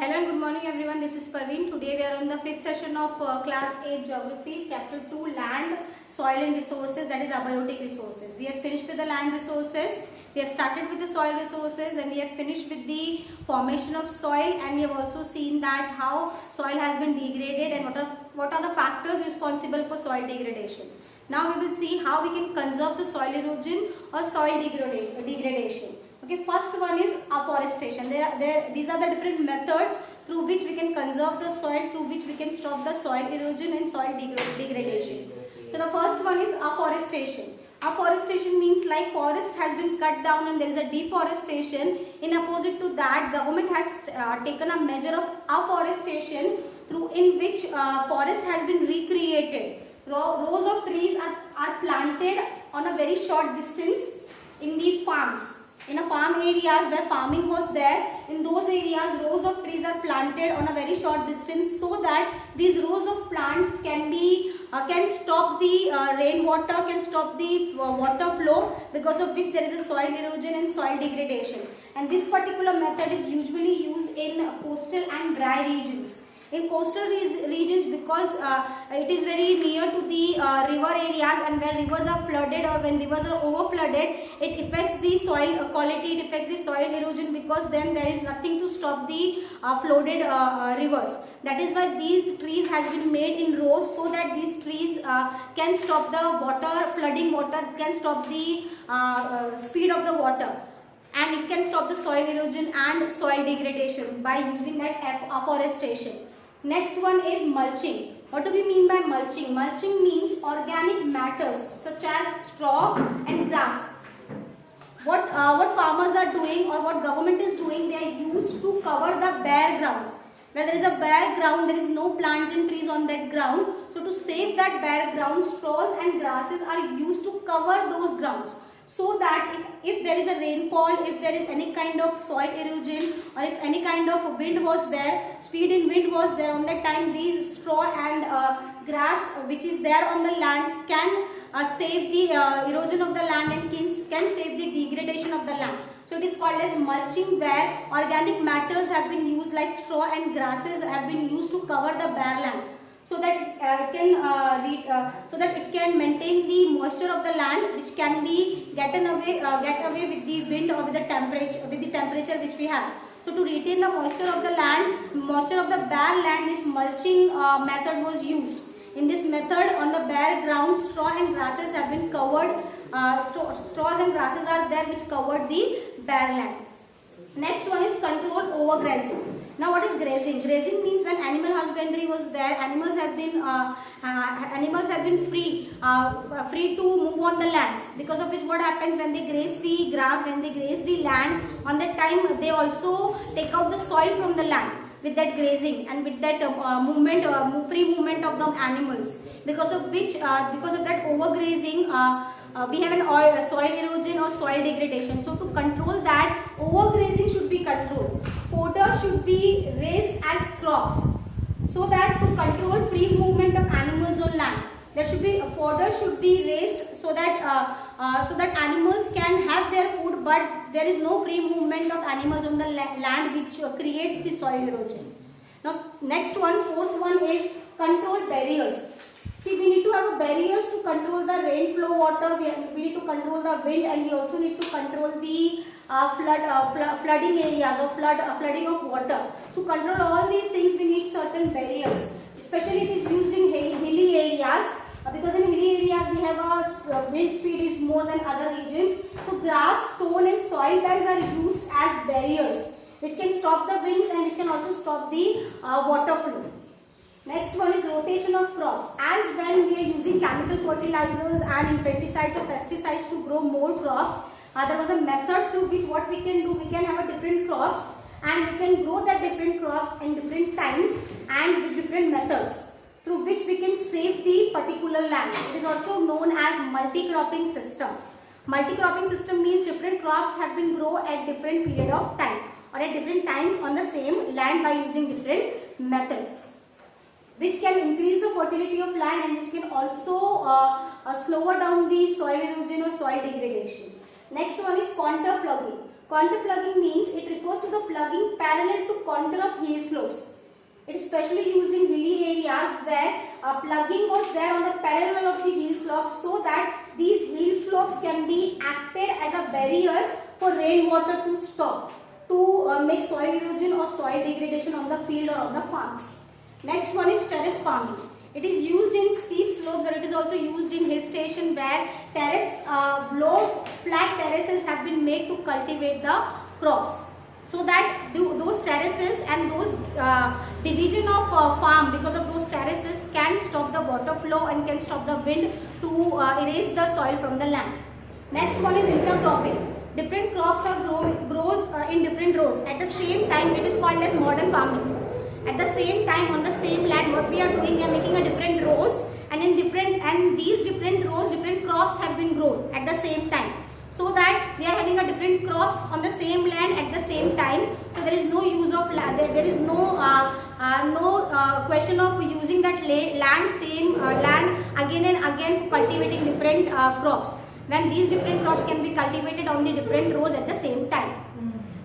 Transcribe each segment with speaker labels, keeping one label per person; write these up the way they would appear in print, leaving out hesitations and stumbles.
Speaker 1: Hello and good morning everyone. This is Parveen. Today we are on the fifth session of class 8 geography, chapter 2 land, soil and resources, that is abiotic resources. We have finished with the land resources, we have started with the soil resources, and we have finished with the formation of soil, and we have also seen that how soil has been degraded and what are the factors responsible for soil degradation. Now we will see how we can conserve the soil erosion or soil degradation. Okay, first one is afforestation. These are the different methods through which we can conserve the soil, through which we can stop the soil erosion and soil degradation. So the first one is afforestation. Afforestation means like forest has been cut down and there is a deforestation. In opposite to that, government has taken a measure of afforestation in which forest has been recreated. Rows of trees are planted on a very short distance in the farms. In a farm areas where farming was there, in those areas rows of trees are planted on a very short distance so that these rows of plants can stop the rainwater, can stop the water flow, because of which there is a soil erosion and soil degradation. And this particular method is usually used in coastal and dry regions. In coastal regions, because it is very near to the river areas, and when rivers are flooded or when rivers are over flooded, it affects the soil quality, it affects the soil erosion, because then there is nothing to stop the flooded rivers. That is why these trees has been made in rows, so that these trees can stop the flooding water, can stop the speed of the water, and it can stop the soil erosion and soil degradation by using that afforestation. Next one is mulching. What do we mean by mulching? Mulching means organic matters such as straw and grass. What farmers are doing, or what government is doing, they are used to cover the bare grounds. Where there is a bare ground, there is no plants and trees on that ground. So to save that bare ground, straws and grasses are used to cover those grounds, so that if there is a rainfall, if there is any kind of soil erosion, or if any kind of wind was there, speed in wind was there, on that time these straw and grass which is there on the land can save the erosion of the land and can save the degradation of the land. So it is called as mulching, where organic matters have been used, like straw and grasses have been used to cover the bare land, so that it can maintain the moisture of the land, which can be get away with the wind or with the temperature which we have. So to retain the moisture of the land, moisture of the bare land, this mulching method was used. In this method, on the bare ground, straw and grasses have been covered. Straws and grasses are there which covered the bare land. Next one is control overgrazing. Now what is grazing? Grazing means when animal husbandry was there, animals have been free to move on the lands, because of which what happens, when they graze the grass, when they graze the land, on that time they also take out the soil from the land with that grazing and with that free movement of the animals, because of that overgrazing we have a soil erosion or soil degradation. So to control that, overgrazing should be controlled. Fodder should be raised as crops, so that to control free movement of animals on land, fodder should be raised so that animals can have their food, but there is no free movement of animals on the land, which creates the soil erosion. Now next one, fourth one is control barriers. See, we need to have barriers to control the rain flow water, we need to control the wind, and we also need to control the flooding areas or flooding of water. To control all these things, we need certain barriers. Especially it is used in hilly areas, because in hilly areas we have a wind speed is more than other regions. So grass, stone and soil tiles are used as barriers, which can stop the winds and which can also stop the water flow. Next one is rotation of crops. As when we are using chemical fertilizers and insecticides or pesticides to grow more crops, there was a method through which what we can do, we can have a different crops, and we can grow that different crops in different times and with different methods, through which we can save the particular land. It is also known as multi-cropping system. Multi-cropping system means different crops have been grown at different period of time or at different times on the same land by using different methods, which can increase the fertility of land and which can also slower down the soil erosion or soil degradation. Next one is contour plugging. Contour plugging means it refers to the plugging parallel to contour of hill slopes. It is specially used in hilly areas where plugging was there on the parallel of the hill slopes, so that these hill slopes can be acted as a barrier for rainwater to stop, to make soil erosion or soil degradation on the field or on the farms. Next one is terrace farming. It is used in steep slopes, or it is also used in hill station where low flat terraces have been made to cultivate the crops, so that those terraces and those division of farm because of those terraces can stop the water flow and can stop the wind to erase the soil from the land. Next one is intercropping. Different crops are grows in different rows at the same time. It is called as modern farming. At the same time, on the same land, what we are doing, we are making a different rows, and in these different rows, different crops have been grown at the same time, so that we are having a different crops on the same land at the same time. So there is no use of land. There is no question of using that land again and again for cultivating different crops, when these different crops can be cultivated on the different rows at the same time.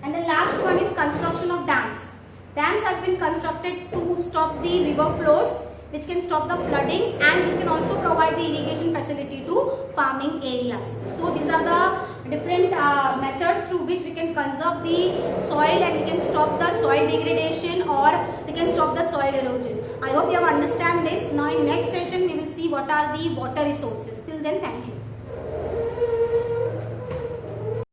Speaker 1: And the last one is construction of dams. Dams have been constructed to stop the river flows, which can stop the flooding and which can also provide the irrigation facility to farming areas. So these are the different methods through which we can conserve the soil and we can stop the soil degradation, or we can stop the soil erosion. I hope you have understand this. Now in next session we will see what are the water resources. Till then, thank you.